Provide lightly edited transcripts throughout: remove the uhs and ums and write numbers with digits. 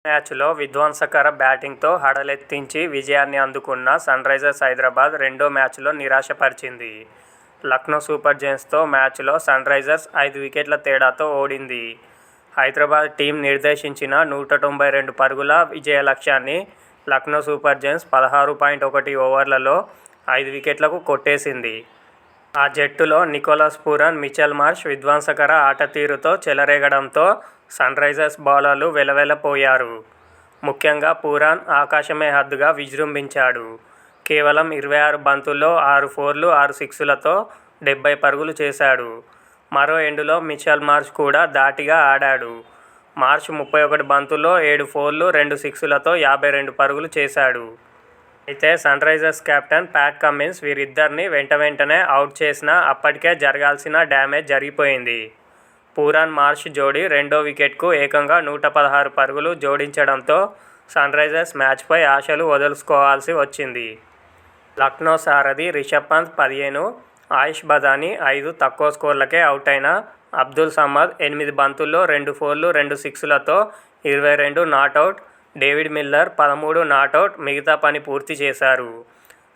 మ్యాచ్లో విధ్వంసకర బ్యాటింగ్తో హడలెత్తించి విజయాన్ని అందుకున్న సన్రైజర్స్ హైదరాబాద్ రెండో మ్యాచ్లో నిరాశపరిచింది. లక్నో సూపర్ జెయింట్స్తో మ్యాచ్లో సన్రైజర్స్ 5 వికెట్ల తేడాతో ఓడింది. హైదరాబాద్ టీమ్ నిర్దేశించిన 192 పరుగుల విజయ లక్ష్యాన్ని లక్నో సూపర్ జెయింట్స్ 16.1 ఓవర్లలో 5 వికెట్లకు కొట్టేసింది. ఆ జట్టులో నికోలస్ పూరన్, మిచెల్ మార్ష్ విధ్వంసకర ఆటతీరుతో చెలరేగడంతో సన్రైజర్స్ బౌలర్లు వెలవెలపోయారు. ముఖ్యంగా పూరన్ ఆకాశమే హద్దుగా విజృంభించాడు. కేవలం 26 బంతుల్లో 6 ఫోర్లు, 6 సిక్సులతో 70 పరుగులు చేశాడు. మరో ఎండులో మిచెల్ మార్ష్ కూడా ధాటిగా ఆడాడు. మార్ష్ 31 బంతుల్లో 7 ఫోర్లు, 2 సిక్సులతో 52 పరుగులు చేశాడు. అయితే సన్రైజర్స్ కెప్టెన్ ప్యాట్ కమిన్స్ వీరిద్దరినీ వెంటనే అవుట్ చేసినా అప్పటికే జరగాల్సిన డ్యామేజ్ జరిగిపోయింది. పూరన్, మార్ష్ జోడీ రెండో వికెట్కు ఏకంగా 116 పరుగులు జోడించడంతో సన్రైజర్స్ మ్యాచ్పై ఆశలు వదులుకోవాల్సి వచ్చింది. లక్నో సారథి రిషభ్ పంత్ 15, ఆయుష్ బదాని 5 తక్కువ స్కోర్లకే అవుటైన అబ్దుల్ సమద్ 8 బంతుల్లో 2 ఫోర్లు, 2 సిక్సులతో 22 నాటౌట్, డేవిడ్ మిల్లర్ 13 నాటౌట్ మిగతా పని పూర్తి చేశారు.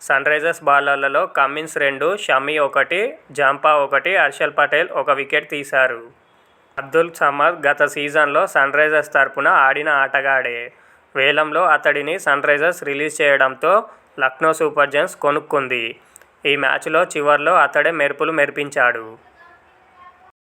సన్రైజర్స్ బౌలర్లలో Cummins 2, Shami 1, Zampa 1, Harshal Patel 1 wicket తీశారు. అబ్దుల్ సమద్ గత సీజన్లో సన్రైజర్స్ తరపున ఆడిన ఆటగాడే. వేలంలో అతడిని సన్రైజర్స్ రిలీజ్ చేయడంతో లక్నో సూపర్ జెయింట్స్ కొనుక్కుంది. ఈ మ్యాచ్లో చివర్లో అతడే మెరుపులు మెరిపించాడు.